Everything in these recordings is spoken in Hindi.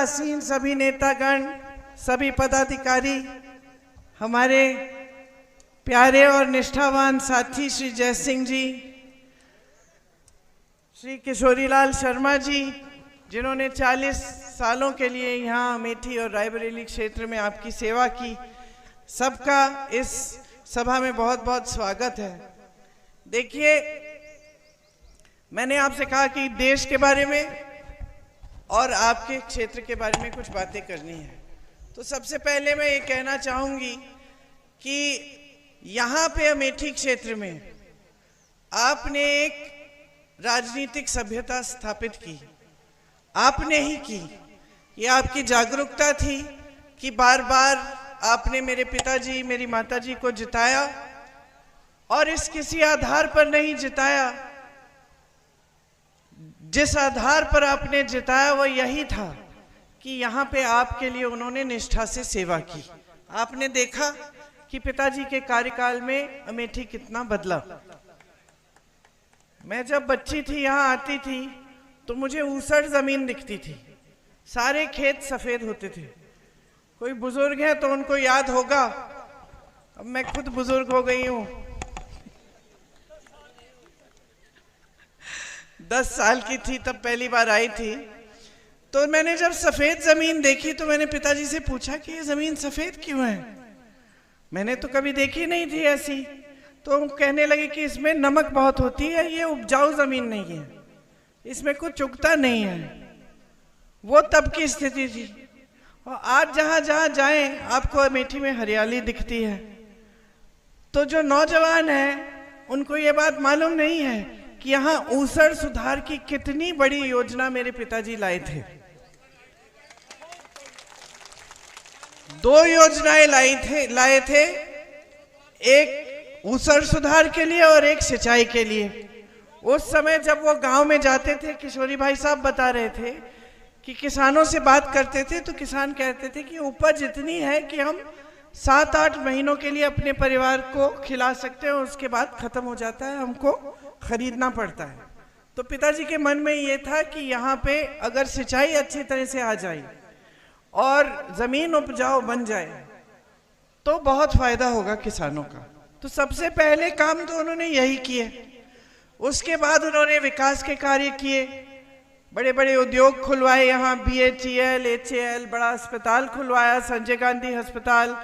आसीन सभी नेतागण, सभी पदाधिकारी, हमारे प्यारे और निष्ठावान साथी श्री जय सिंह जी, श्री किशोरीलाल शर्मा जी, जिन्होंने 40 सालों के लिए यहाँ अमेठी और रायबरेली क्षेत्र में आपकी सेवा की, सबका इस सभा में बहुत बहुत स्वागत है। देखिए, मैंने आपसे कहा कि देश के बारे में और आपके क्षेत्र के बारे में कुछ बातें करनी है। तो सबसे पहले मैं ये कहना चाहूँगी कि यहाँ पे अमेठी क्षेत्र में आपने एक राजनीतिक सभ्यता स्थापित की, आपने ही की। ये आपकी जागरूकता थी कि बार बार आपने मेरे पिताजी, मेरी माताजी को जिताया, और इस किसी आधार पर नहीं जिताया। जिस आधार पर आपने जिताया वो यही था कि यहाँ पे आपके लिए उन्होंने निष्ठा से सेवा की। आपने देखा कि पिताजी के कार्यकाल में अमेठी कितना बदला। मैं जब बच्ची थी, यहाँ आती थी तो मुझे ऊसड़ जमीन दिखती थी, सारे खेत सफेद होते थे। कोई बुजुर्ग है तो उनको याद होगा, अब मैं खुद बुजुर्ग हो गई हूँ, 10 साल की थी तब पहली बार आई थी। तो मैंने जब सफेद जमीन देखी तो मैंने पिताजी से पूछा कि ये जमीन सफेद क्यों है, मैंने तो कभी देखी नहीं थी ऐसी। तो कहने लगे कि इसमें नमक बहुत होती है, ये उपजाऊ जमीन नहीं है, इसमें कुछ उगता नहीं है। वो तब की स्थिति थी। और आज जहां जहां जाएं आपको अमेठी में हरियाली दिखती है। तो जो नौजवान हैं उनको ये बात मालूम नहीं है कि यहाँ ऊसड़ सुधार की कितनी बड़ी योजना मेरे पिताजी लाए थे। 2 योजनाएं लाए थे, एक ऊसड़ सुधार के लिए और एक सिंचाई के लिए। उस समय जब वो गांव में जाते थे, किशोरी भाई साहब बता रहे थे कि किसानों से बात करते थे तो किसान कहते थे कि उपज इतनी है कि हम 7-8 महीनों के लिए अपने परिवार को खिला सकते हैं, उसके बाद खत्म हो जाता है, हमको खरीदना पड़ता है। तो पिताजी के मन में ये था कि यहाँ पे अगर सिंचाई अच्छी तरह से आ जाए और जमीन उपजाऊ बन जाए तो बहुत फायदा होगा किसानों का। तो सबसे पहले काम तो उन्होंने यही किए। उसके बाद उन्होंने विकास के कार्य किए, बड़े बड़े उद्योग खुलवाए, यहाँ BHEL, HAL, बड़ा अस्पताल खुलवाया, संजय गांधी अस्पताल,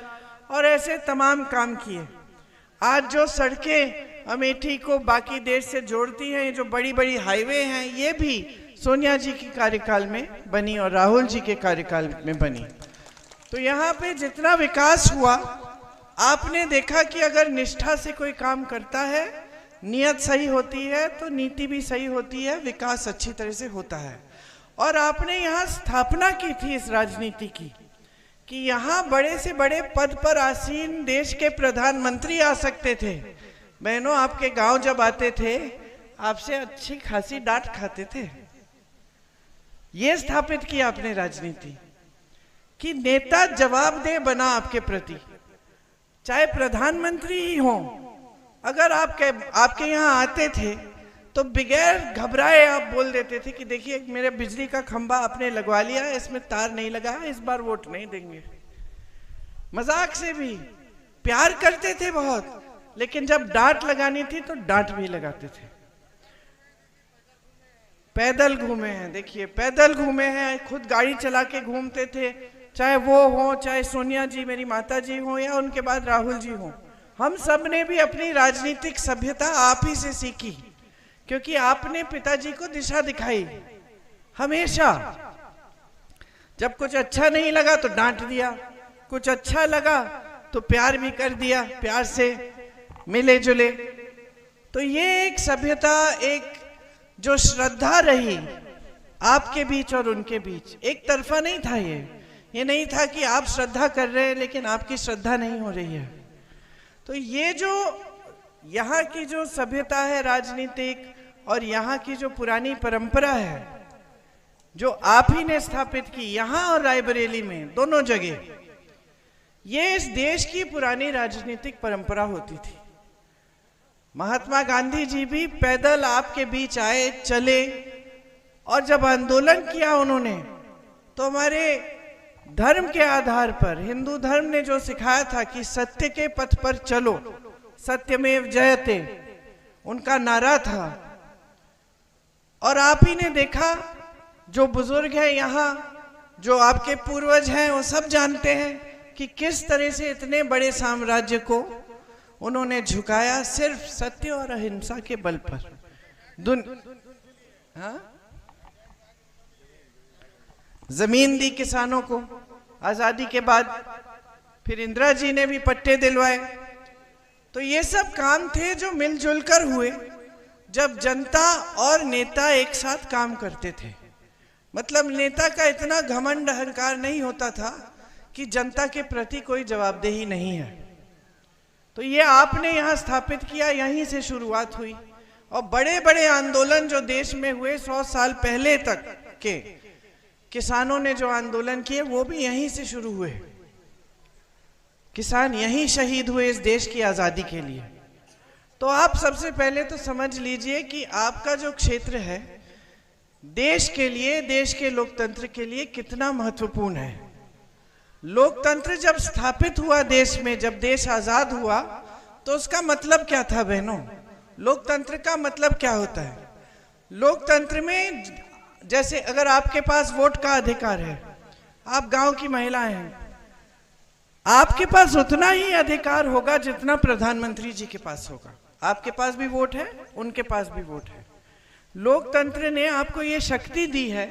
और ऐसे तमाम काम किए। आज जो सड़कें अमेठी को बाकी देश से जोड़ती हैं, जो बड़ी बड़ी हाईवे हैं, ये भी सोनिया जी के कार्यकाल में बनी और राहुल जी के कार्यकाल में बनी। तो यहाँ पे जितना विकास हुआ, आपने देखा कि अगर निष्ठा से कोई काम करता है, नियत सही होती है तो नीति भी सही होती है, विकास अच्छी तरह से होता है। और आपने यहाँ स्थापना की थी इस राजनीति की कि यहाँ बड़े से बड़े पद पर आसीन देश के प्रधानमंत्री आ सकते थे। बहनों, आपके गांव जब आते थे आपसे अच्छी खासी डांट खाते थे। ये स्थापित किया आपने राजनीति कि नेता जवाबदेह बना आपके प्रति, चाहे प्रधानमंत्री ही हो। अगर आपके यहाँ आते थे तो बगैर घबराए आप बोल देते थे कि देखिए मेरे बिजली का खंभा आपने लगवा लिया, इसमें तार नहीं लगा है, इस बार वोट नहीं देंगे। मजाक से भी प्यार करते थे बहुत, लेकिन जब डांट लगानी थी तो डांट भी लगाते थे। पैदल घूमे हैं, देखिए पैदल घूमे हैं, खुद गाड़ी चला के घूमते थे, चाहे वो हो, चाहे सोनिया जी मेरी माता जी हो, या उनके बाद राहुल जी हो। हम सब ने भी अपनी राजनीतिक सभ्यता आप ही से सीखी, क्योंकि आपने पिताजी को दिशा दिखाई। हमेशा जब कुछ अच्छा नहीं लगा तो डांट दिया, कुछ अच्छा लगा तो प्यार भी कर दिया, प्यार से मिले जुले। तो ये एक सभ्यता, एक जो श्रद्धा रही आपके बीच और उनके बीच, एक तरफा नहीं था। ये नहीं था कि आप श्रद्धा कर रहे हैं लेकिन आपकी श्रद्धा नहीं हो रही है। तो ये जो यहाँ की जो सभ्यता है राजनीतिक, और यहाँ की जो पुरानी परंपरा है जो आप ही ने स्थापित की यहाँ और रायबरेली में, दोनों जगह, ये इस देश की पुरानी राजनीतिक परंपरा होती थी। महात्मा गांधी जी भी पैदल आपके बीच आए, चले, और जब आंदोलन किया उन्होंने, तो तो हमारे धर्म के आधार पर हिंदू धर्म ने जो सिखाया था कि सत्य के पथ पर चलो, सत्यमेव जयते, उनका नारा था। और आप ही ने देखा, जो बुजुर्ग हैं यहाँ, जो आपके पूर्वज हैं, वो सब जानते हैं कि किस तरह से इतने बड़े साम्राज्य को उन्होंने झुकाया सिर्फ सत्य और अहिंसा के बल पर। जमीन दी किसानों को आजादी के बाद, फिर इंदिरा जी ने भी पट्टे दिलवाए। तो ये सब काम थे जो मिलजुल कर हुए जब जनता और नेता एक साथ काम करते थे। मतलब नेता का इतना घमंड अहंकार नहीं होता था कि जनता के प्रति कोई जवाबदेही नहीं है। तो ये आपने यहाँ स्थापित किया, यहीं से शुरुआत हुई। और बड़े बड़े आंदोलन जो देश में हुए 100 साल पहले तक के किसानों ने जो आंदोलन किए, वो भी यहीं से शुरू हुए। किसान यहीं शहीद हुए इस देश की आज़ादी के लिए। तो आप सबसे पहले तो समझ लीजिए कि आपका जो क्षेत्र है देश के लिए, देश के लोकतंत्र के लिए कितना महत्वपूर्ण है। लोकतंत्र जब स्थापित हुआ देश में, जब देश आजाद हुआ, तो उसका मतलब क्या था बहनों? लोकतंत्र का मतलब क्या होता है? लोकतंत्र में जैसे अगर आपके पास वोट का अधिकार है, आप गांव की महिलाएं हैं, आपके पास उतना ही अधिकार होगा जितना प्रधानमंत्री जी के पास होगा। आपके पास भी वोट है, उनके पास भी वोट है। लोकतंत्र ने आपको ये शक्ति दी है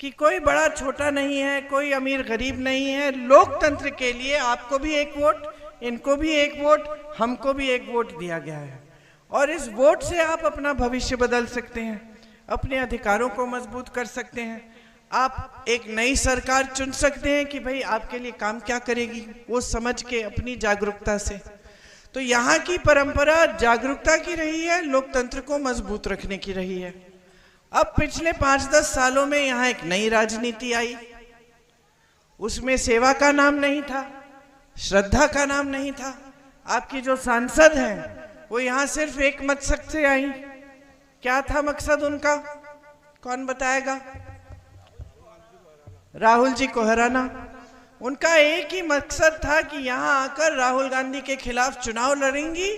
कि कोई बड़ा छोटा नहीं है, कोई अमीर गरीब नहीं है। लोकतंत्र के लिए आपको भी एक वोट, इनको भी एक वोट, हमको भी एक वोट दिया गया है। और इस वोट से आप अपना भविष्य बदल सकते हैं, अपने अधिकारों को मजबूत कर सकते हैं। आप एक नई सरकार चुन सकते हैं कि भाई आपके लिए काम क्या करेगी, वो समझ के अपनी जागरूकता से। तो यहाँ की परंपरा जागरूकता की रही है, लोकतंत्र को मजबूत रखने की रही है। अब पिछले 5-10 सालों में यहाँ एक नई राजनीति आई। उसमें सेवा का नाम नहीं था, श्रद्धा का नाम नहीं था। आपकी जो सांसद हैं वो यहाँ सिर्फ एक मकसद से आई। क्या था मकसद उनका? कौन बताएगा? राहुल जी को हराना। उनका एक ही मकसद था कि यहाँ आकर राहुल गांधी के खिलाफ चुनाव लड़ेंगी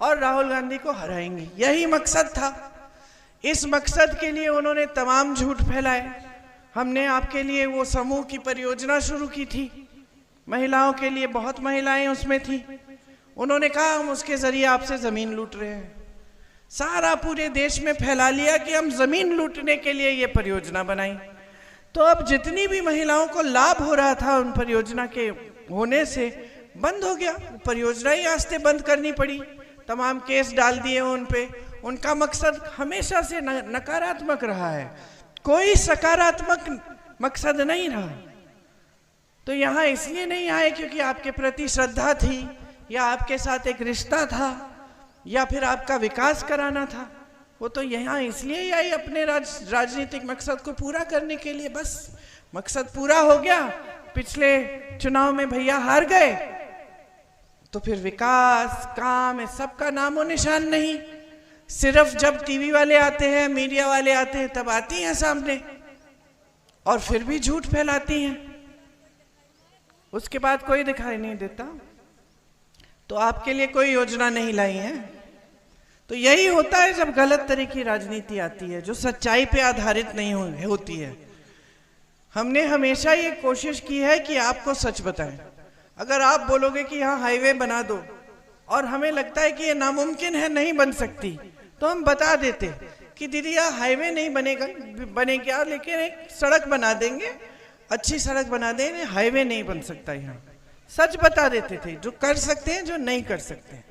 और राहुल गांधी को हराएंगी। यही मकसद था। इस मकसद के लिए उन्होंने तमाम झूठ फैलाए। हमने आपके लिए वो समूह की परियोजना शुरू की थी, महिलाओं के लिए, बहुत महिलाएं उसमें थी। उन्होंने कहा हम उसके जरिए आपसे जमीन लूट रहे हैं। सारा पूरे देश में फैला लिया कि हम जमीन लूटने के लिए ये परियोजना बनाई। तो अब जितनी भी महिलाओं को लाभ हो रहा था उन परियोजना के होने से, बंद हो गया। परियोजना ही आस्ते बंद करनी पड़ी, तमाम केस डाल दिए उन पे। उनका मकसद हमेशा से नकारात्मक रहा है, कोई सकारात्मक मकसद नहीं रहा। तो यहाँ इसलिए नहीं आए क्योंकि आपके प्रति श्रद्धा थी, या आपके साथ एक रिश्ता था, या फिर आपका विकास कराना था। वो तो यहाँ इसलिए ही आई अपने राजनीतिक मकसद को पूरा करने के लिए। बस मकसद पूरा हो गया, पिछले चुनाव में भैया हार गए, तो फिर विकास, काम, इस सब का नामो निशान नहीं। सिर्फ जब टीवी वाले आते हैं, मीडिया वाले आते हैं, तब आती हैं सामने और फिर भी झूठ फैलाती हैं। उसके बाद कोई दिखाई नहीं देता। तो आपके लिए कोई योजना नहीं लाई है। तो यही होता है जब गलत तरह की राजनीति आती है, जो सच्चाई पे आधारित नहीं होती है। हमने हमेशा ये कोशिश की है कि आपको सच बताएं। अगर आप बोलोगे कि यहाँ हाईवे बना दो और हमें लगता है कि ये नामुमकिन है, नहीं बन सकती, तो हम बता देते कि दीदी यहाँ हाईवे नहीं बनेगा, लेकिन एक सड़क बना देंगे, अच्छी सड़क बना देंगे, हाईवे नहीं बन सकता यहाँ। सच बता देते थे, जो कर सकते हैं, जो नहीं कर सकते हैं।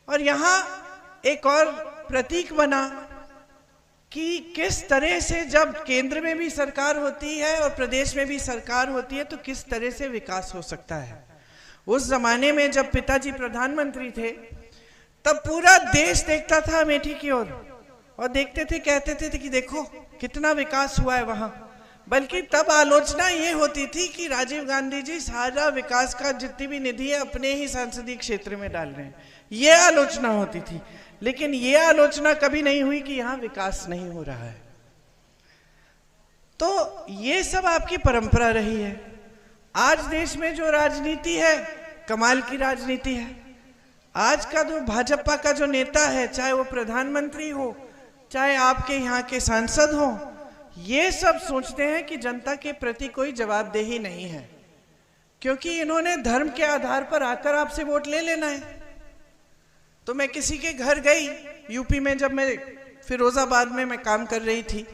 और यहाँ एक और प्रतीक बना कि किस तरह से जब केंद्र में भी सरकार होती है और प्रदेश में भी सरकार होती है, तो किस तरह से विकास हो सकता है। उस जमाने में जब पिताजी प्रधानमंत्री थे, तब पूरा देश देखता था अमेठी की ओर, और देखते थे, कहते थे कि देखो कितना विकास हुआ है वहां। बल्कि तब आलोचना ये होती थी कि राजीव गांधी जी सारा विकास का जितनी भी निधि है अपने ही संसदीय क्षेत्र में डाल रहे हैं, ये आलोचना होती थी। लेकिन ये आलोचना कभी नहीं हुई कि यहाँ विकास नहीं हो रहा है। तो ये सब आपकी परंपरा रही है। आज देश में जो राजनीति है, कमाल की राजनीति है। आज का जो भाजपा का जो नेता है, चाहे वो प्रधानमंत्री हो, चाहे आपके यहाँ के सांसद हो, ये सब सोचते हैं कि जनता के प्रति कोई जवाबदेही नहीं है, क्योंकि इन्होंने धर्म के आधार पर आकर आपसे वोट ले लेना है। तो मैं किसी के घर गई यूपी में, जब मैं फिरोजाबाद में मैं काम कर रही थी,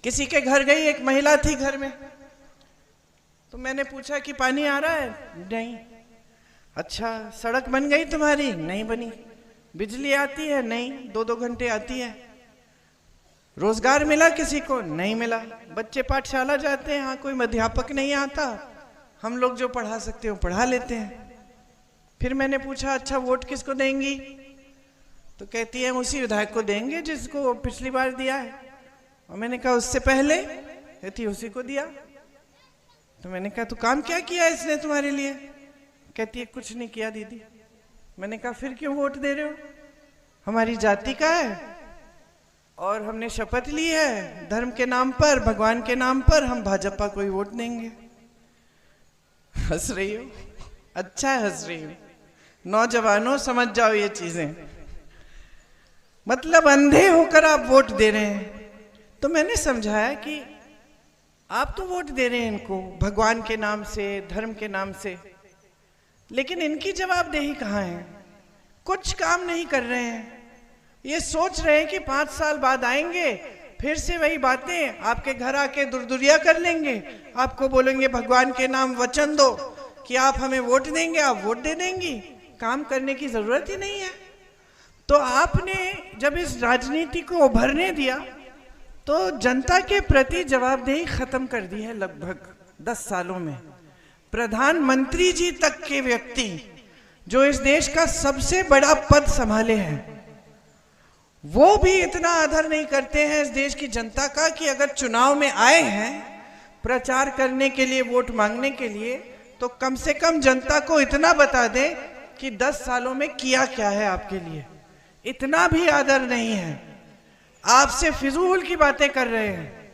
किसी के घर गई, एक महिला थी घर में, तो मैंने पूछा कि पानी आ रहा है? नहीं। अच्छा, सड़क बन गई तुम्हारी? नहीं बनी। बिजली आती है? नहीं, 2-2 घंटे आती है। रोजगार मिला किसी को? नहीं मिला। बच्चे पाठशाला जाते हैं, हाँ, कोई अध्यापक नहीं आता, हम लोग जो पढ़ा सकते हो पढ़ा लेते हैं। फिर मैंने पूछा, अच्छा वोट किसको देंगी? तो कहती है उसी विधायक को देंगे जिसको पिछली बार दिया है। और मैंने कहा उससे पहले? कहती उसी को दिया। तो मैंने कहा तो काम क्या किया इसने तुम्हारे लिए? कहती है कुछ नहीं किया दीदी। मैंने कहा फिर क्यों वोट दे रहे हो? हमारी जाति का है और हमने शपथ ली है धर्म के नाम पर, भगवान के नाम पर हम भाजपा को ही वोट देंगे। हंस रही हो? अच्छा है, हंस रही हो। नौजवानों समझ जाओ ये चीजें, मतलब अंधे होकर आप वोट दे रहे हैं। तो मैंने समझाया कि आप तो वोट दे रहे हैं इनको भगवान के नाम से, धर्म के नाम से, लेकिन इनकी जवाबदेही कहाँ है? कुछ काम नहीं कर रहे हैं। ये सोच रहे हैं कि 5 साल बाद आएंगे, फिर से वही बातें आपके घर आके दुरदुरिया कर लेंगे, आपको बोलेंगे भगवान के नाम वचन दो कि आप हमें वोट देंगे, आप वोट दे देंगी। काम करने की जरूरत ही नहीं है। तो आपने जब इस राजनीति को उभरने दिया तो जनता के प्रति जवाबदेही खत्म कर दी है। लगभग 10 सालों में प्रधानमंत्री जी तक के व्यक्ति जो इस देश का सबसे बड़ा पद संभाले हैं, वो भी इतना आदर नहीं करते हैं इस देश की जनता का कि अगर चुनाव में आए हैं प्रचार करने के लिए, वोट मांगने के लिए, तो कम से कम जनता को इतना बता दें कि 10 सालों में किया क्या है आपके लिए। इतना भी आदर नहीं है। आपसे फिजूल की बातें कर रहे हैं।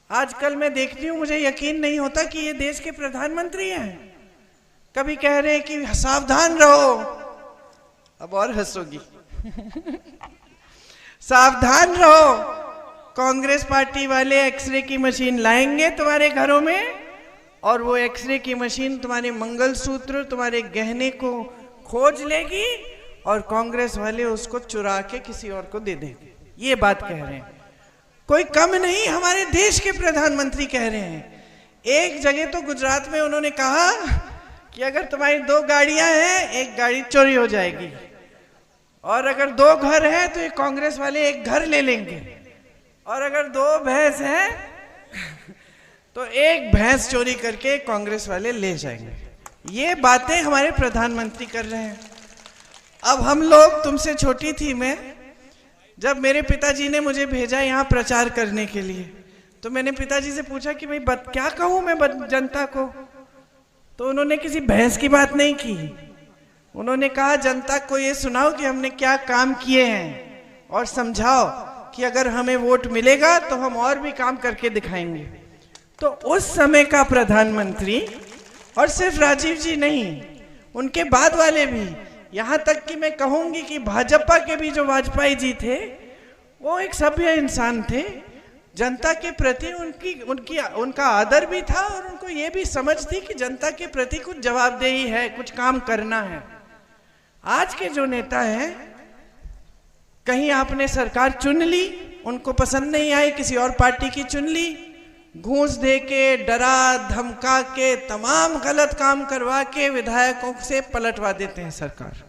आजकल मैं देखती हूं, मुझे यकीन नहीं होता कि ये देश के प्रधानमंत्री हैं। कभी कह रहे हैं कि सावधान रहो, अब और हंसोगी सावधान रहो, कांग्रेस पार्टी वाले एक्सरे की मशीन लाएंगे तुम्हारे घरों में और वो एक्सरे की मशीन तुम्हारे मंगलसूत्र, तुम्हारे गहने को खोज लेगी और कांग्रेस वाले उसको चुरा के किसी और को दे देंगे। ये बात कह रहे हैं। कोई कम नहीं, हमारे देश के प्रधानमंत्री कह रहे हैं। एक जगह तो गुजरात में उन्होंने कहा कि अगर तुम्हारी 2 गाड़ियां हैं, एक गाड़ी चोरी हो जाएगी, और अगर 2 घर हैं तो ये कांग्रेस वाले एक घर ले लेंगे, और अगर 2 भैंस हैं तो एक भैंस चोरी करके कांग्रेस वाले ले जाएंगे। ये बातें हमारे प्रधानमंत्री कर रहे हैं। अब हम लोग, तुमसे छोटी थी मैं, जब मेरे पिताजी ने मुझे भेजा यहाँ प्रचार करने के लिए, तो मैंने पिताजी से पूछा कि भाई क्या कहूँ मैं जनता को? तो उन्होंने किसी भैंस की बात नहीं की। उन्होंने कहा जनता को ये सुनाओ कि हमने क्या काम किए हैं और समझाओ कि अगर हमें वोट मिलेगा तो हम और भी काम करके दिखाएंगे। तो उस समय का प्रधानमंत्री, और सिर्फ राजीव जी नहीं, उनके बाद वाले भी, यहाँ तक कि मैं कहूंगी कि भाजपा के भी जो वाजपेयी जी थे, वो एक सभ्य इंसान थे। जनता के प्रति उनका आदर भी था और उनको ये भी समझ थी कि जनता के प्रति कुछ जवाबदेही है, कुछ काम करना है। आज के जो नेता हैं, कहीं आपने सरकार चुन ली, उनको पसंद नहीं आई, किसी और पार्टी की चुन ली, घूस दे के, डरा धमका के, तमाम गलत काम करवा के विधायकों से पलटवा देते हैं सरकार।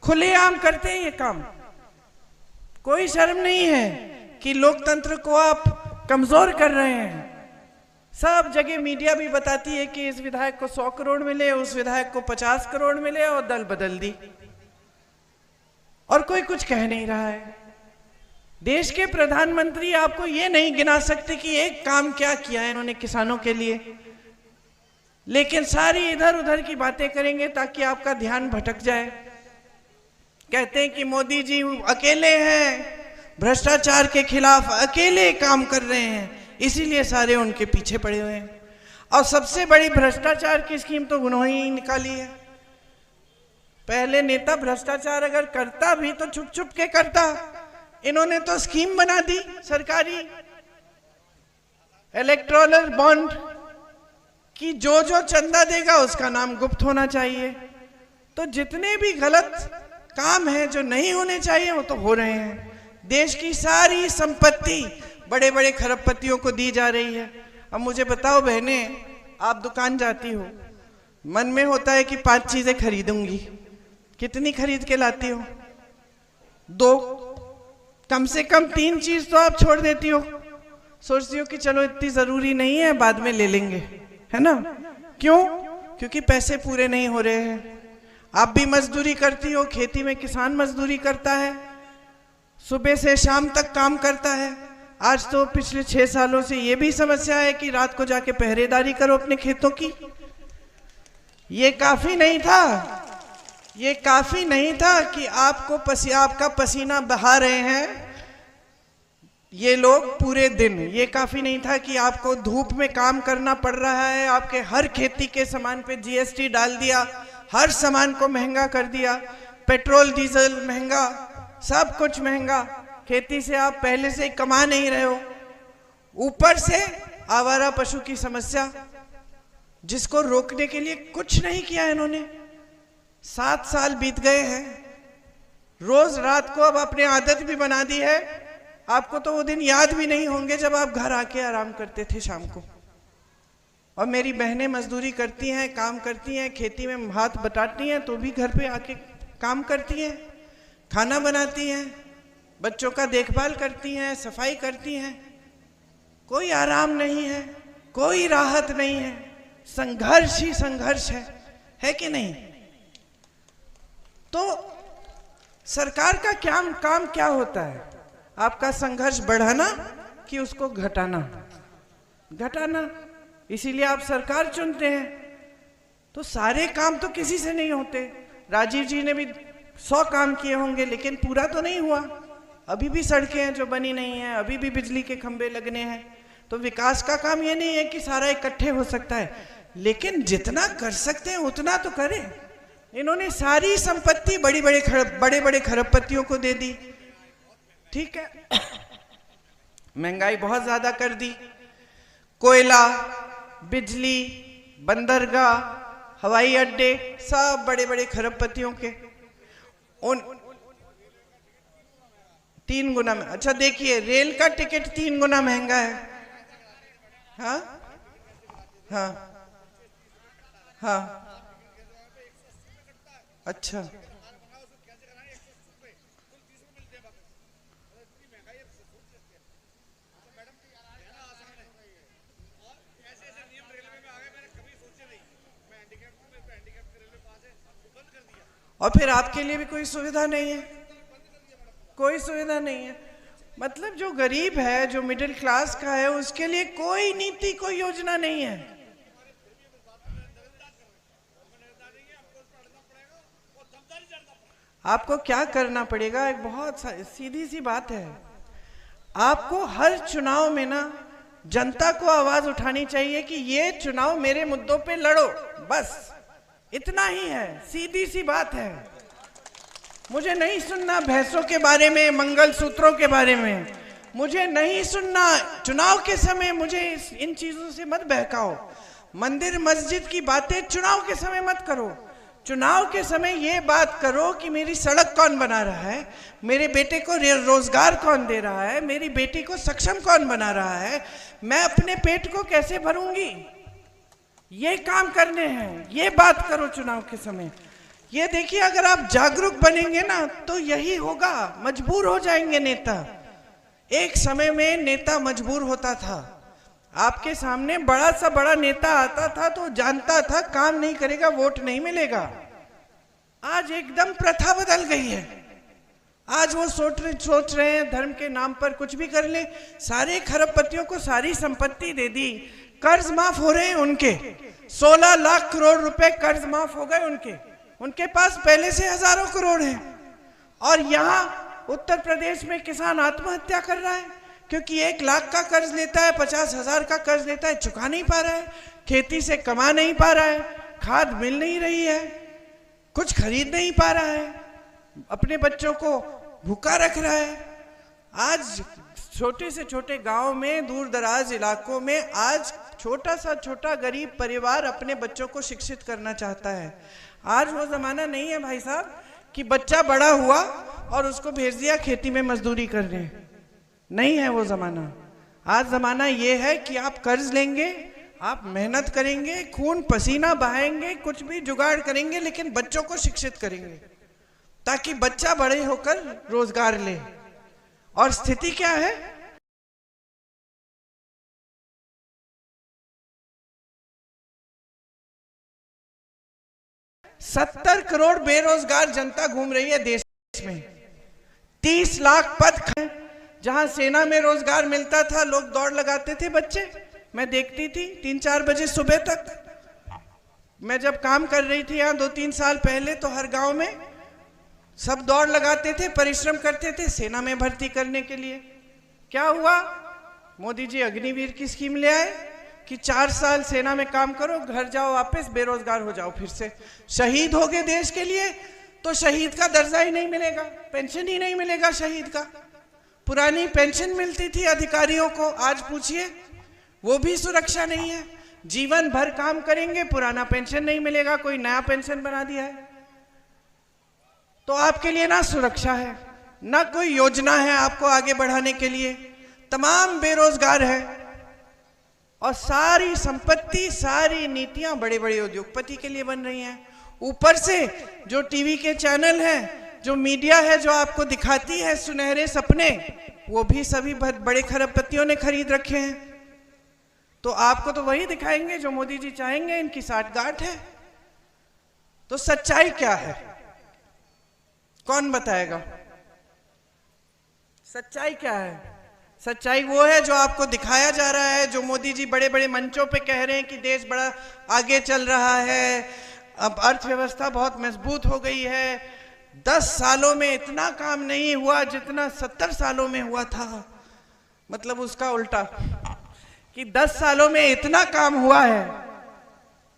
खुलेआम करते हैं ये काम। कोई शर्म नहीं है कि लोकतंत्र को आप कमजोर कर रहे हैं। सब जगह मीडिया भी बताती है कि इस विधायक को 100 करोड़ मिले, उस विधायक को 50 करोड़ मिले, और दल बदल दी, और कोई कुछ कह नहीं रहा है। देश के प्रधानमंत्री आपको ये नहीं गिना सकते कि एक काम क्या किया है इन्होंने किसानों के लिए, लेकिन सारी इधर उधर की बातें करेंगे ताकि आपका ध्यान भटक जाए। कहते हैं कि मोदी जी अकेले हैं, भ्रष्टाचार के खिलाफ अकेले काम कर रहे हैं, इसीलिए सारे उनके पीछे पड़े हुए हैं। और सबसे बड़ी भ्रष्टाचार की स्कीम तो उन्होंने ही निकाली है। पहले नेता भ्रष्टाचार अगर करता भी तो छुप छुप के करता, इन्होंने तो स्कीम बना दी सरकारी इलेक्टोरल बॉन्ड कि जो जो चंदा देगा उसका नाम गुप्त होना चाहिए। तो जितने भी गलत काम हैं जो नहीं होने चाहिए वो तो हो रहे हैं। देश की सारी संपत्ति बड़े बड़े खरबपतियों को दी जा रही है। अब मुझे बताओ बहने, आप दुकान जाती हो, मन में होता है कि 5 चीजें खरीदूंगी, कितनी खरीद के लाती हो? 2, कम से कम 3 चीज तो आप छोड़ देती हो। सोचती हो कि चलो इतनी जरूरी नहीं है, बाद में ले लेंगे, है ना? क्यों? क्योंकि पैसे पूरे नहीं हो रहे हैं। आप भी मजदूरी करती हो, खेती में किसान मजदूरी करता है, सुबह से शाम तक काम करता है। आज तो पिछले 6 सालों से ये भी समस्या है कि रात को जाके पहरेदारी करो अपने खेतों की। ये काफी नहीं था, ये काफी नहीं था कि आपका पसीना बहा रहे हैं ये लोग पूरे दिन। ये काफी नहीं था कि आपको धूप में काम करना पड़ रहा है। आपके हर खेती के सामान पे जीएसटी डाल दिया, हर सामान को महंगा कर दिया, पेट्रोल डीजल महंगा, सब कुछ महंगा। खेती से आप पहले से कमा नहीं रहे हो, ऊपर से आवारा पशु की समस्या, जिसको रोकने के लिए कुछ नहीं किया इन्होंने। 7 साल बीत गए हैं, रोज रात को अब अपने आदत भी बना दी है। आपको तो वो दिन याद भी नहीं होंगे जब आप घर आके आराम करते थे शाम को। और मेरी बहनें मजदूरी करती हैं, काम करती हैं, खेती में हाथ बटाती हैं, तो भी घर पे आके काम करती हैं, खाना बनाती हैं, बच्चों का देखभाल करती हैं, सफाई करती हैं। कोई आराम नहीं है, कोई राहत नहीं है, संघर्ष ही संघर्ष है कि नहीं? तो सरकार का काम क्या होता है? आपका संघर्ष बढ़ाना कि उसको घटाना? इसीलिए आप सरकार चुनते हैं। तो सारे काम तो किसी से नहीं होते। राजीव जी ने भी 100 काम किए होंगे, लेकिन पूरा तो नहीं हुआ। अभी भी सड़कें हैं जो बनी नहीं है, अभी भी बिजली के खंभे लगने हैं। तो विकास का काम ये नहीं है कि सारा इकट्ठे हो सकता है, लेकिन जितना कर सकते हैं उतना तो करें। इन्होंने सारी संपत्ति बड़े बड़े खरबपतियों को दे दी, ठीक है। महंगाई बहुत ज्यादा कर दी। कोयला, बिजली, बंदरगाह, हवाई अड्डे, सब बड़े बड़े खरबपतियों के। उन 3 गुना में, अच्छा देखिए, रेल का टिकट 3 गुना महंगा है। हाँ हाँ हाँ, अच्छा। और फिर आपके लिए भी कोई सुविधा नहीं है, कोई सुविधा नहीं है। मतलब जो गरीब है, जो मिडिल क्लास का है, उसके लिए कोई नीति, कोई योजना नहीं है। आपको क्या करना पड़ेगा? एक बहुत सीधी सी बात है। आपको हर चुनाव में ना जनता को आवाज उठानी चाहिए कि ये चुनाव मेरे मुद्दों पे लड़ो, बस इतना ही है, सीधी सी बात है। मुझे नहीं सुनना भैंसों के बारे में, मंगलसूत्रों के बारे में, मुझे नहीं सुनना। चुनाव के समय मुझे इन चीजों से मत बहकाओ। मंदिर मस्जिद की बातें चुनाव के समय मत करो। चुनाव के समय ये बात करो कि मेरी सड़क कौन बना रहा है, मेरे बेटे को रोजगार कौन दे रहा है, मेरी बेटी को सक्षम कौन बना रहा है, मैं अपने पेट को कैसे भरूंगी। ये काम करने हैं, ये बात करो चुनाव के समय। ये देखिए, अगर आप जागरूक बनेंगे ना तो यही होगा। मजबूर हो जाएंगे नेता। एक समय में नेता मजबूर होता था। आपके सामने बड़ा सा बड़ा नेता आता था तो जानता था काम नहीं करेगा, वोट नहीं मिलेगा। आज एकदम प्रथा बदल गई है। आज वो सोच रहे हैं धर्म के नाम पर कुछ भी कर ले। सारे खरबपतियों को सारी संपत्ति दे दी, कर्ज माफ हो रहे हैं उनके। 16 लाख करोड़ रुपए कर्ज माफ हो गए उनके पास पहले से हजारों करोड़ हैं। और यहाँ उत्तर प्रदेश में किसान आत्महत्या कर रहा है, क्योंकि 1 लाख का कर्ज लेता है, 50,000 का कर्ज लेता है, चुका नहीं पा रहा है, खेती से कमा नहीं पा रहा है, खाद मिल नहीं रही है, कुछ खरीद नहीं पा रहा है, अपने बच्चों को भूखा रख रहा है। आज छोटे से छोटे गांव में, दूर दराज इलाकों में आज छोटा सा छोटा गरीब परिवार अपने बच्चों को शिक्षित करना चाहता है। आज वो जमाना नहीं है भाई साहब कि बच्चा बड़ा हुआ और उसको भेज दिया खेती में मजदूरी करने, नहीं है वो जमाना। आज जमाना ये है कि आप कर्ज लेंगे, आप मेहनत करेंगे, खून पसीना बहाएंगे, कुछ भी जुगाड़ करेंगे, लेकिन बच्चों को शिक्षित करेंगे ताकि बच्चा बड़े होकर रोजगार ले। और स्थिति क्या है? सत्तर करोड़ बेरोजगार जनता घूम रही है देश में। 30 लाख पद, जहां सेना में रोजगार मिलता था लोग दौड़ लगाते थे, बच्चे मैं देखती थी 3-4 बजे सुबह तक। मैं जब काम कर रही थी यहाँ 2-3 साल पहले, तो हर गांव में सब दौड़ लगाते थे, परिश्रम करते थे सेना में भर्ती करने के लिए। क्या हुआ? मोदी जी अग्निवीर की स्कीम ले आए कि 4 साल सेना में काम करो, घर जाओ वापस, बेरोजगार हो जाओ फिर से। शहीद हो गए देश के लिए तो शहीद का दर्जा ही नहीं मिलेगा, पेंशन ही नहीं मिलेगा शहीद का। पुरानी पेंशन मिलती थी अधिकारियों को, आज पूछिए वो भी सुरक्षा नहीं है। जीवन भर काम करेंगे, पुराना पेंशन नहीं मिलेगा, कोई नया पेंशन बना दिया है। तो आपके लिए ना सुरक्षा है, ना कोई योजना है आपको आगे बढ़ाने के लिए। तमाम बेरोजगार है और सारी संपत्ति, सारी नीतियां बड़े बड़े उद्योगपति के लिए बन रही हैं। ऊपर से जो टीवी के चैनल हैं, जो मीडिया है, जो आपको दिखाती है सुनहरे सपने, वो भी सभी बड़े खरबपतियों ने खरीद रखे हैं। तो आपको तो वही दिखाएंगे जो मोदी जी चाहेंगे, इनकी साठगांठ है। तो सच्चाई क्या है, कौन बताएगा? सच्चाई क्या है? सच्चाई वो है जो आपको दिखाया जा रहा है, जो मोदी जी बड़े बड़े मंचों पे कह रहे हैं कि देश बड़ा आगे चल रहा है, अब अर्थव्यवस्था बहुत मजबूत हो गई है। 10 सालों में इतना काम नहीं हुआ जितना 70 सालों में हुआ था। मतलब उसका उल्टा, कि 10 सालों में इतना काम हुआ है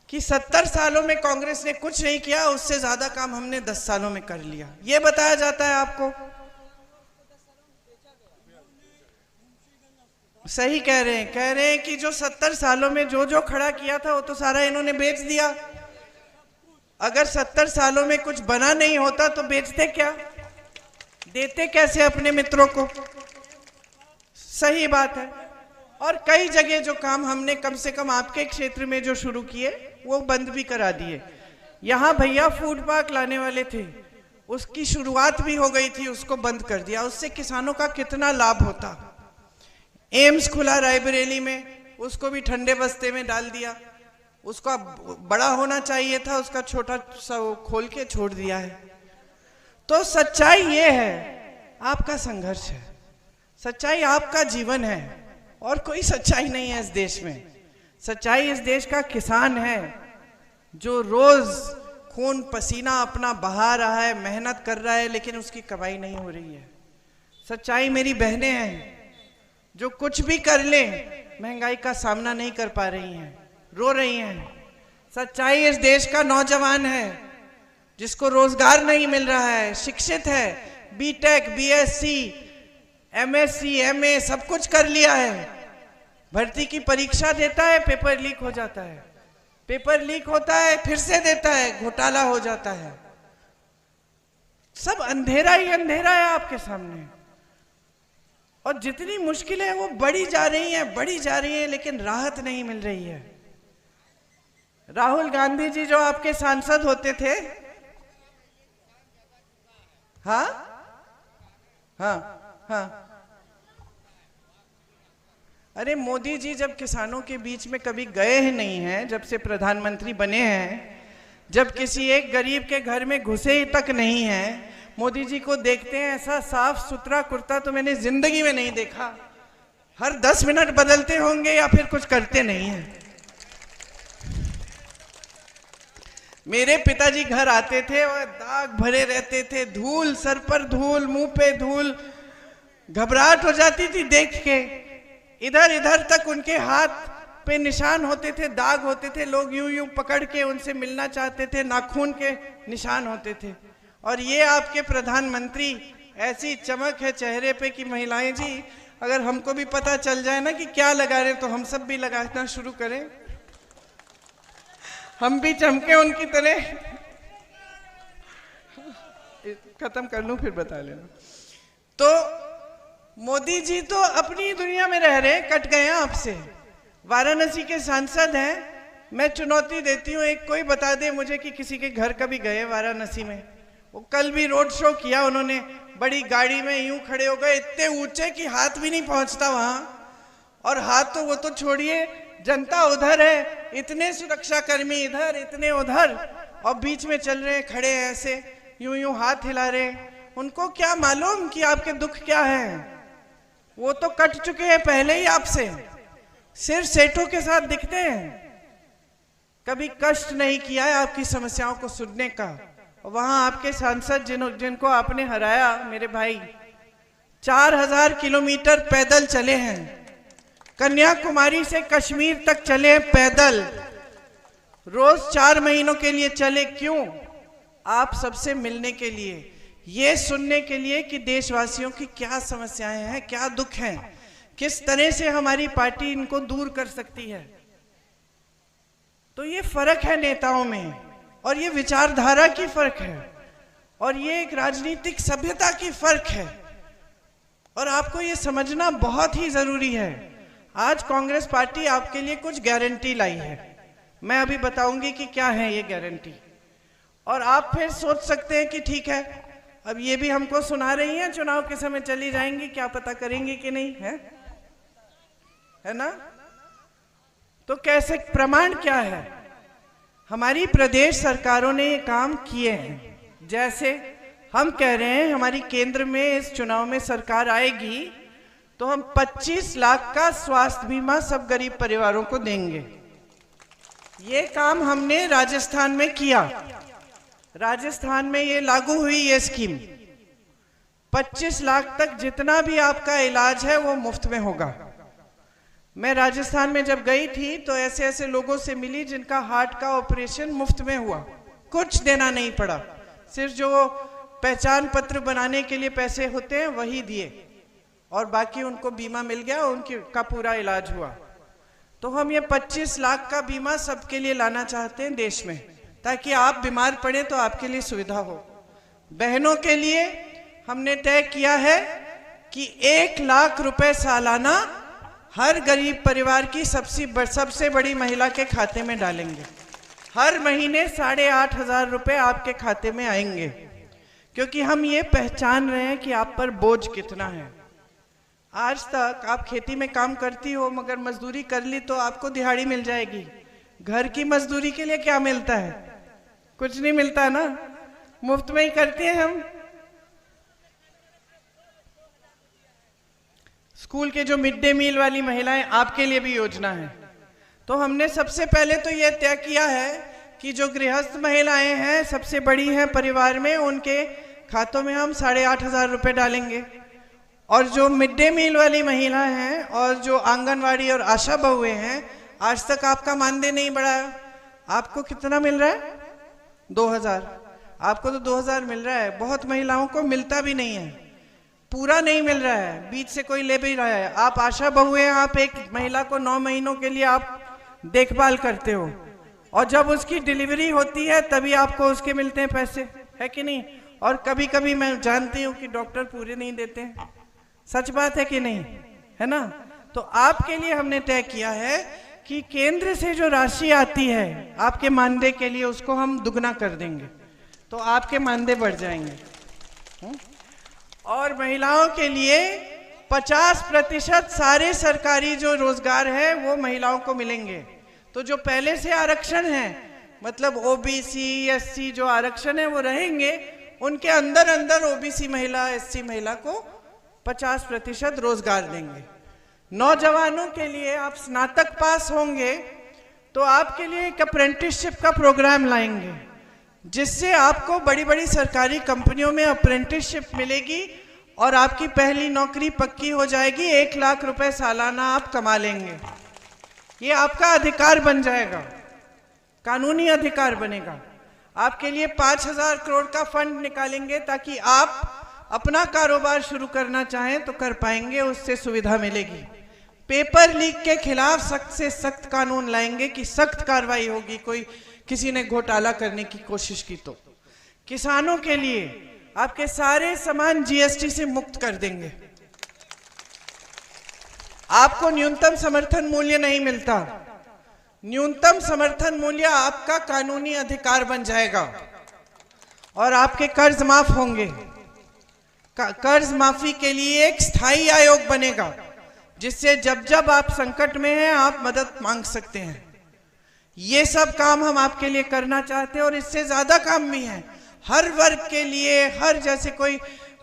कि 70 सालों में कांग्रेस ने कुछ नहीं किया, उससे ज्यादा काम हमने 10 सालों में कर लिया। ये बताया जाता है आपको। सही कह रहे हैं कि जो 70 सालों में जो जो खड़ा किया था वो तो सारा इन्होंने बेच दिया। अगर 70 सालों में कुछ बना नहीं होता तो बेचते क्या, देते कैसे अपने मित्रों को? सही बात है। और कई जगह जो काम हमने कम से कम आपके क्षेत्र में जो शुरू किए वो बंद भी करा दिए। यहाँ भैया फूड पार्क लाने वाले थे, उसकी शुरुआत भी हो गई थी, उसको बंद कर दिया। उससे किसानों का कितना लाभ होता। एम्स खुला रायबरेली में, उसको भी ठंडे बस्ते में डाल दिया। उसका बड़ा होना चाहिए था, उसका छोटा सा खोल के छोड़ दिया है। तो सच्चाई ये है, आपका संघर्ष है, सच्चाई आपका जीवन है, और कोई सच्चाई नहीं है इस देश में। सच्चाई इस देश का किसान है जो रोज खून पसीना अपना बहा रहा है, मेहनत कर रहा है, लेकिन उसकी कमाई नहीं हो रही है। सच्चाई मेरी बहनें हैं जो कुछ भी कर ले महंगाई का सामना नहीं कर पा रही हैं, रो रही हैं। सच्चाई इस देश का नौजवान है जिसको रोजगार नहीं मिल रहा है, शिक्षित है, बीटेक, बीएससी, एमएससी, एमए सब कुछ कर लिया है, भर्ती की परीक्षा देता है, पेपर लीक हो जाता है, पेपर लीक होता है, फिर से देता है, घोटाला हो जाता है। सब अंधेरा ही अंधेरा है आपके सामने। और जितनी मुश्किलें वो बढ़ी जा रही हैं, लेकिन राहत नहीं मिल रही है। राहुल गांधी जी जो आपके सांसद होते थे, हाँ हाँ हाँ, अरे मोदी जी जब किसानों के बीच में कभी गए ही नहीं हैं, जब से प्रधानमंत्री बने हैं, जब किसी एक गरीब के घर में घुसे ही तक नहीं हैं, मोदी जी को देखते हैं ऐसा साफ सुथरा कुर्ता तो मैंने जिंदगी में नहीं देखा। हर 10 मिनट बदलते होंगे या फिर कुछ करते नहीं हैं। मेरे पिताजी घर आते थे और दाग भरे रहते थे, धूल, सर पर धूल, मुंह पे धूल, घबराहट हो जाती थी देख के। इधर इधर तक उनके हाथ पे निशान होते थे, दाग होते थे, लोग यूं यूं पकड़ के उनसे मिलना चाहते थे, नाखून के निशान होते थे। और ये आपके प्रधानमंत्री, ऐसी चमक है चेहरे पे कि महिलाएं जी, अगर हमको भी पता चल जाए ना कि क्या लगा रहे तो हम सब भी लगाना शुरू करें, हम भी चमके उनकी तरह। खत्म कर लूं फिर बता लेना। तो मोदी जी तो अपनी दुनिया में रह रहे, कट गए हैं आपसे। वाराणसी के सांसद हैं, मैं चुनौती देती हूँ, एक कोई बता दे मुझे कि किसी के घर कभी गए वाराणसी में। वो कल भी रोड शो किया उन्होंने, बड़ी गाड़ी में यूं खड़े हो गए, इतने ऊंचे कि हाथ भी नहीं पहुंचता वहां। और हाथ तो वो तो छोड़िए, जनता उधर है, इतने सुरक्षाकर्मी इधर, इतने उधर, और बीच में चल रहे खड़े हैं ऐसे, यूं यूं हाथ हिला रहे। उनको क्या मालूम कि आपके दुख क्या है? वो तो कट चुके हैं पहले ही आपसे, सिर्फ सेठों के साथ दिखते हैं। कभी कष्ट नहीं किया है आपकी समस्याओं को सुनने का। वहां आपके सांसद जिनको आपने हराया, मेरे भाई 4000 किलोमीटर पैदल चले हैं, कन्याकुमारी से कश्मीर तक चले हैं पैदल, रोज 4 महीनों के लिए चले। क्यों? आप सबसे मिलने के लिए, ये सुनने के लिए कि देशवासियों की क्या समस्याएं हैं, क्या दुख हैं, किस तरह से हमारी पार्टी इनको दूर कर सकती है। तो ये फर्क है नेताओं में, और ये विचारधारा की फर्क है, और ये एक राजनीतिक सभ्यता की फर्क है, और आपको ये समझना बहुत ही जरूरी है। आज कांग्रेस पार्टी आपके लिए कुछ गारंटी लाई है, मैं अभी बताऊंगी कि क्या है ये गारंटी। और आप फिर सोच सकते हैं कि ठीक है, अब ये भी हमको सुना रही हैं, चुनाव के समय चली जाएंगी, क्या पता करेंगे कि नहीं, है ना? तो कैसे, प्रमाण क्या है? हमारी प्रदेश सरकारों ने ये काम किए हैं। जैसे हम कह रहे हैं, हमारी केंद्र में इस चुनाव में सरकार आएगी तो हम 25 लाख का स्वास्थ्य बीमा सब गरीब परिवारों को देंगे। ये काम हमने राजस्थान में किया, राजस्थान में ये लागू हुई ये स्कीम। 25 लाख तक जितना भी आपका इलाज है वो मुफ्त में होगा। मैं राजस्थान में जब गई थी तो ऐसे ऐसे लोगों से मिली जिनका हार्ट का ऑपरेशन मुफ्त में हुआ, कुछ देना नहीं पड़ा, सिर्फ जो पहचान पत्र बनाने के लिए पैसे होते हैं वही दिए, और बाकी उनको बीमा मिल गया, उनका पूरा इलाज हुआ। तो हम ये 25 लाख का बीमा सबके लिए लाना चाहते हैं देश में, ताकि आप बीमार पड़े तो आपके लिए सुविधा हो। बहनों के लिए हमने तय किया है कि 1 लाख रुपए सालाना हर गरीब परिवार की सबसे बड़ी महिला के खाते में डालेंगे। हर महीने 8,500 रुपए आपके खाते में आएंगे, क्योंकि हम ये पहचान रहे हैं कि आप पर बोझ कितना है। आज तक आप खेती में काम करती हो, मगर मजदूरी कर ली तो आपको दिहाड़ी मिल जाएगी। घर की मजदूरी के लिए क्या मिलता है? कुछ नहीं मिलता ना, मुफ्त में ही करते हैं हम। स्कूल के जो मिड डे मील वाली महिलाएं, आपके लिए भी योजना है। तो हमने सबसे पहले तो यह तय किया है कि जो गृहस्थ महिलाएं हैं, सबसे बड़ी हैं परिवार में, उनके खातों में हम 8,500 रुपए डालेंगे। और जो मिड डे मील वाली महिला हैं और जो आंगनवाड़ी और आशा बहुएं हैं, आज तक आपका मानदेय नहीं बढ़ाया। आपको कितना मिल रहा है? 2,000। आपको तो 2,000 मिल रहा है, बहुत महिलाओं को मिलता भी नहीं है, पूरा नहीं मिल रहा है, बीच से कोई ले भी रहा है। आप आशा बहुएं, आप एक महिला को 9 महीनों के लिए आप देखभाल करते हो, और जब उसकी डिलीवरी होती है तभी आपको उसके मिलते हैं पैसे, है कि नहीं? और कभी कभी मैं जानती हूँ कि डॉक्टर पूरे नहीं देते हैं, सच बात है कि नहीं, है ना? तो आपके लिए हमने तय किया है कि केंद्र से जो राशि आती है आपके मानदेय के लिए, उसको हम दुगना कर देंगे, तो आपके मानदेय बढ़ जाएंगे। और महिलाओं के लिए 50% सारे सरकारी जो रोजगार है वो महिलाओं को मिलेंगे। तो जो पहले से आरक्षण है, मतलब ओबीसी एससी जो आरक्षण है वो रहेंगे, उनके अंदर अंदर ओबीसी महिला एससी महिला को 50% रोजगार देंगे। नौजवानों के लिए, आप स्नातक पास होंगे तो आपके लिए एक अप्रेंटिसशिप का प्रोग्राम लाएंगे, जिससे आपको बड़ी बड़ी सरकारी कंपनियों में अप्रेंटिसशिप मिलेगी और आपकी पहली नौकरी पक्की हो जाएगी, 1 लाख रुपए सालाना आप कमा लेंगे। ये आपका अधिकार बन जाएगा, कानूनी अधिकार बनेगा। आपके लिए 5,000 करोड़ का फंड निकालेंगे ताकि आप अपना कारोबार शुरू करना चाहें तो कर पाएंगे, उससे सुविधा मिलेगी। पेपर लीक के खिलाफ सख्त से सख्त कानून लाएंगे कि सख्त कार्रवाई होगी, कोई किसी ने घोटाला करने की कोशिश की तो। किसानों के लिए आपके सारे सामान जीएसटी से मुक्त कर देंगे। आपको न्यूनतम समर्थन मूल्य नहीं मिलता, न्यूनतम समर्थन मूल्य आपका कानूनी अधिकार बन जाएगा और आपके कर्ज माफ होंगे। कर्ज माफी के लिए एक स्थायी आयोग बनेगा जिससे जब जब आप संकट में हैं आप मदद मांग सकते हैं। ये सब काम हम आपके लिए करना चाहते हैं और इससे ज्यादा काम भी है हर वर्ग के लिए। हर जैसे कोई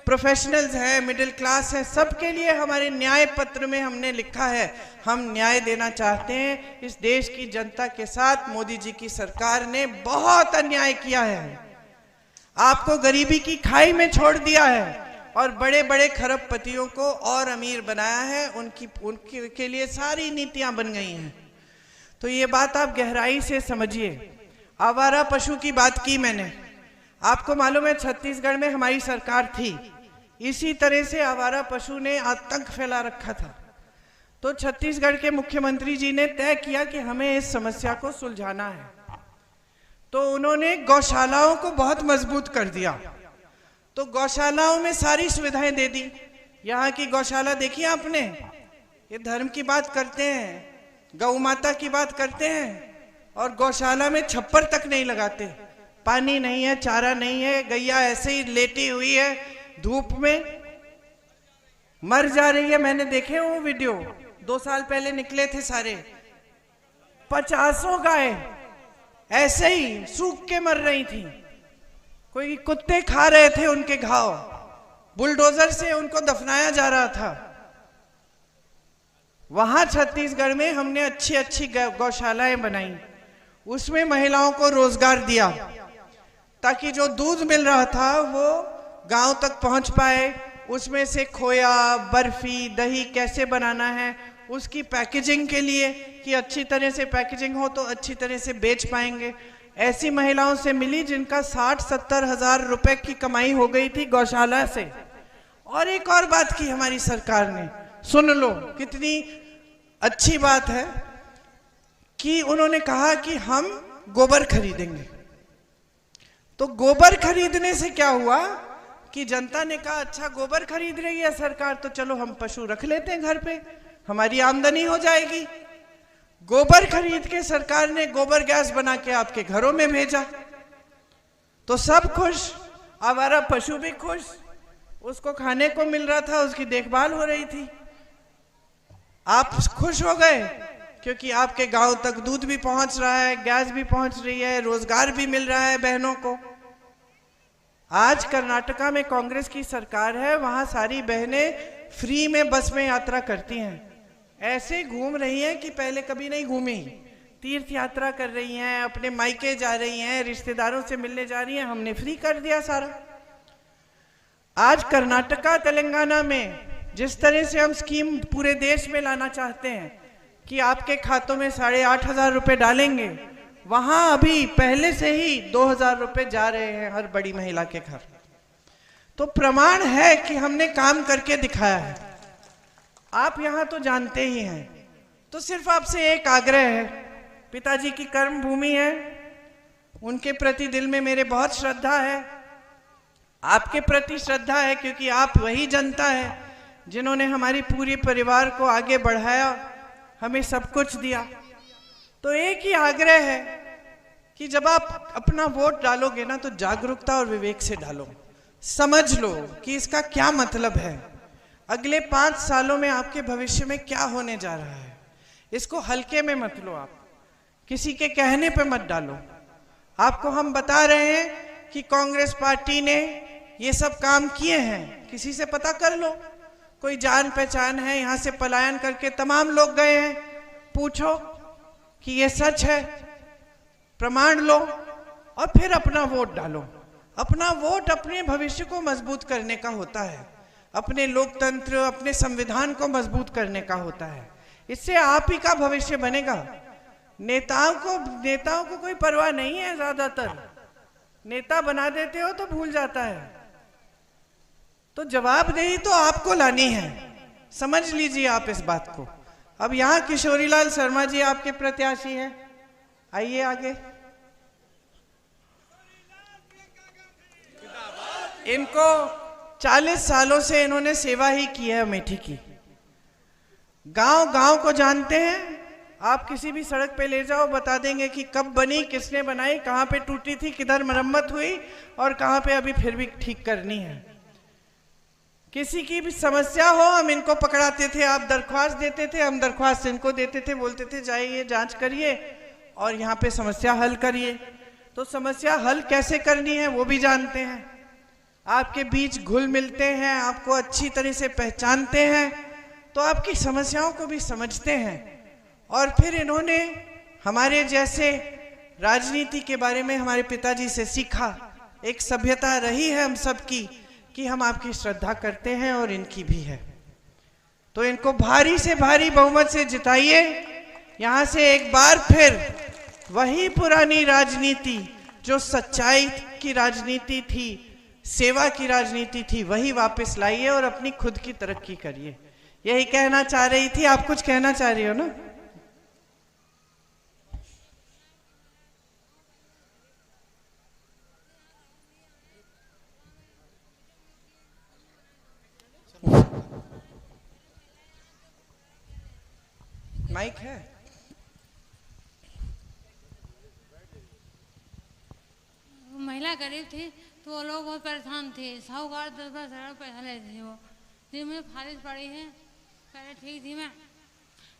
प्रोफेशनल्स है, मिडिल क्लास है, सबके लिए हमारे न्याय पत्र में हमने लिखा है हम न्याय देना चाहते हैं। इस देश की जनता के साथ मोदी जी की सरकार ने बहुत अन्याय किया है, आपको गरीबी की खाई में छोड़ दिया है और बड़े बड़े खरबपतियों को और अमीर बनाया है। उनकी के लिए सारी नीतियां बन गई हैं। तो ये बात आप गहराई से समझिए। आवारा पशु की बात की मैंने, आपको मालूम है छत्तीसगढ़ में हमारी सरकार थी, इसी तरह से आवारा पशु ने आतंक फैला रखा था। तो छत्तीसगढ़ के मुख्यमंत्री जी ने तय किया कि हमें इस समस्या को सुलझाना है, तो उन्होंने गौशालाओं को बहुत मजबूत कर दिया। तो गौशालाओं में सारी सुविधाएं दे दी। यहाँ की गौशाला देखिए आपने, ये धर्म की बात करते हैं, गौ माता की बात करते हैं और गौशाला में छप्पर तक नहीं लगाते, पानी नहीं है, चारा नहीं है, गैया ऐसे ही लेटी हुई है, धूप में मर जा रही है। मैंने देखे वो वीडियो, 2 साल पहले निकले थे सारे, 50 गाय ऐसे ही सूख के मर रही थी। कोई कुत्ते खा रहे थे उनके घाव, बुलडोजर से उनको दफनाया जा रहा था। वहां छत्तीसगढ़ में हमने अच्छी अच्छी गौशालाएं बनाई, उसमें महिलाओं को रोजगार दिया ताकि जो दूध मिल रहा था वो गांव तक पहुंच पाए। उसमें से खोया, बर्फी, दही कैसे बनाना है उसकी पैकेजिंग के लिए कि अच्छी तरह से पैकेजिंग हो तो अच्छी तरह से बेच पाएंगे। ऐसी महिलाओं से मिली जिनका 60-70 हजार रुपए की कमाई हो गई थी गौशाला से। और एक और बात की हमारी सरकार ने, सुन लो कितनी अच्छी बात है, कि उन्होंने कहा कि हम गोबर खरीदेंगे। तो गोबर खरीदने से क्या हुआ कि जनता ने कहा अच्छा गोबर खरीद रही है सरकार तो चलो हम पशु रख लेते हैं घर पे, हमारी आमदनी हो जाएगी। गोबर खरीद के सरकार ने गोबर गैस बना के आपके घरों में भेजा, तो सब खुश, आवारा पशु भी खुश, उसको खाने को मिल रहा था, उसकी देखभाल हो रही थी। आप खुश हो गए क्योंकि आपके गांव तक दूध भी पहुंच रहा है, गैस भी पहुंच रही है, रोजगार भी मिल रहा है बहनों को। आज कर्नाटका में कांग्रेस की सरकार है, वहां सारी बहनें फ्री में बस में यात्रा करती हैं, ऐसे घूम रही हैं कि पहले कभी नहीं घूमी, तीर्थ यात्रा कर रही हैं, अपने मायके जा रही हैं, रिश्तेदारों से मिलने जा रही हैं, हमने फ्री कर दिया सारा। आज कर्नाटका तेलंगाना में जिस तरह से हम स्कीम पूरे देश में लाना चाहते हैं कि आपके खातों में 8,500 रुपए डालेंगे, वहां अभी पहले से ही 2,000 रुपए जा रहे हैं हर बड़ी महिला के घर। तो प्रमाण है कि हमने काम करके दिखाया है। आप यहां तो जानते ही हैं। तो सिर्फ आपसे एक आग्रह है, पिताजी की कर्म भूमि है, उनके प्रति दिल में मेरे बहुत श्रद्धा है, आपके प्रति श्रद्धा है, क्योंकि आप वही जनता है जिन्होंने हमारी पूरी परिवार को आगे बढ़ाया, हमें सब कुछ दिया। तो एक ही आग्रह है कि जब आप अपना वोट डालोगे ना तो जागरूकता और विवेक से डालो, समझ लो कि इसका क्या मतलब है, अगले 5 सालों में आपके भविष्य में क्या होने जा रहा है। इसको हल्के में मत लो, आप किसी के कहने पे मत डालो। आपको हम बता रहे हैं कि कांग्रेस पार्टी ने ये सब काम किए हैं, किसी से पता कर लो, कोई जान पहचान है, यहां से पलायन करके तमाम लोग गए हैं, पूछो कि ये सच है, प्रमाण लो और फिर अपना वोट डालो। अपना वोट अपने भविष्य को मजबूत करने का होता है, अपने लोकतंत्र, अपने संविधान को मजबूत करने का होता है। इससे आप ही का भविष्य बनेगा। नेताओं को कोई परवाह नहीं है। ज्यादातर नेता बना देते हो तो भूल जाता है। तो जवाबदेही तो आपको लानी है, समझ लीजिए आप इस बात को। अब यहाँ किशोरीलाल शर्मा जी आपके प्रत्याशी हैं, आइए आगे। इनको 40 सालों से इन्होंने सेवा ही की है अमेठी की। गांव गांव को जानते हैं। आप किसी भी सड़क पे ले जाओ, बता देंगे कि कब बनी, किसने बनाई, कहाँ पे टूटी थी, किधर मरम्मत हुई और कहाँ पे अभी फिर भी ठीक करनी है। किसी की भी समस्या हो हम इनको पकड़ाते थे, आप दरख्वास्त देते थे, हम दरख्वास्त इनको देते थे, बोलते थे जाइए जांच करिए और यहाँ पे समस्या हल करिए। तो समस्या हल कैसे करनी है वो भी जानते हैं। आपके बीच घुल मिलते हैं, आपको अच्छी तरह से पहचानते हैं, तो आपकी समस्याओं को भी समझते हैं। और फिर इन्होंने हमारे जैसे राजनीति के बारे में हमारे पिताजी से सीखा। एक सभ्यता रही है हम सबकी कि हम आपकी श्रद्धा करते हैं और इनकी भी है। तो इनको भारी से भारी बहुमत से जिताइए। यहाँ से एक बार फिर वही पुरानी राजनीति जो सच्चाई की राजनीति थी, सेवा की राजनीति थी, वही वापस लाइए और अपनी खुद की तरक्की करिए। यही कहना चाह रही थी। आप कुछ कहना चाह रही हो ना? माइक है? महिला गरीब थी तो वो लोग बहुत परेशान थे। साहूकार 10-10 हज़ार पैसा लेते थे वो। जी में फारिश पड़ी है, पहले ठीक थी मैं।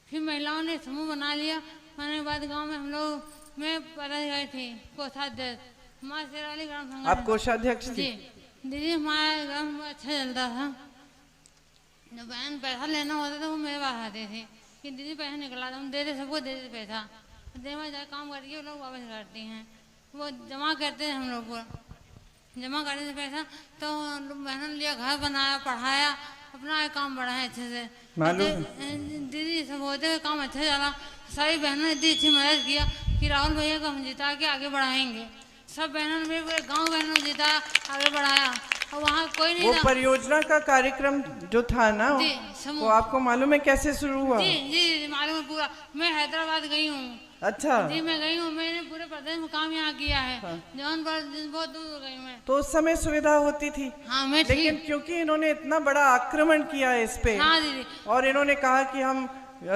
फिर महिलाओं ने समूह बना लिया। मैंने बाद गांव में हम लोग में पैदा गए थे कोषाध्यक्ष, हमारे शेराली ग्राम संगठन। आप कोषाध्यक्ष थी? दीदी हमारे ग्राम अच्छा चलता था। जब बहन पैसा लेना होता था वो मेरे पास आते थे कि दीदी पैसा निकला, हम दे दे, सबको दे दे पैसा। देवा जाए काम करके वो लोग वापस करती हैं। वो जमा करते हैं, हम लोग को जमा करने से पैसा तो बहनों ने लिया, घर बनाया, पढ़ाया, अपना काम बढ़ाया अच्छे से। दीदी सब होते हुए काम अच्छा चला। सारी बहनों ने इतनी अच्छी मदद किया कि राहुल भैया को हम जिता के आगे बढ़ाएंगे। सब बहनों ने पूरे गाँव बहनों ने जिता आगे बढ़ाया। और वहाँ कोई नहीं वो था। परियोजना का कार्यक्रम जो था ना, वो आपको मालूम है कैसे शुरू हुआ? जी जी मालूम है पूरा। मैं हैदराबाद गई हूँ। अच्छा जी मैं गई हूँ, मैंने पूरे प्रदेश में काम यहाँ किया है। जौनपुर बहुत दूर गई मैं। तो उस समय सुविधा होती थी। हाँ मैं लेकिन क्योंकि इन्होंने इतना बड़ा आक्रमण किया इस पे, हाँ दीदी, और इन्होंने कहा कि हम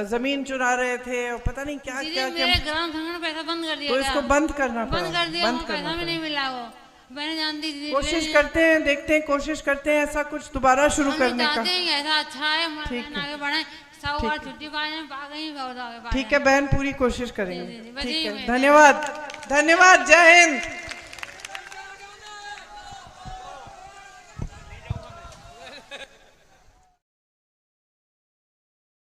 जमीन चुरा रहे थे और पता नहीं क्या क्या मेरे ग्राम संगठन पैसा बंद कर दिया। तो इसको बंद करना पड़ा। बंद कर दिया, पैसा भी नहीं मिला। वो मैंने जानती थी। कोशिश करते हैं, देखते हैं, कोशिश करते हैं ऐसा कुछ दोबारा शुरू करने का। ऐसा अच्छा है, आगे बढ़े, साहूकार छुट्टी पाए, पा गई। ठीक है बहन, पूरी कोशिश करेंगे। ठीक है, धन्यवाद, धन्यवाद, जय हिंद।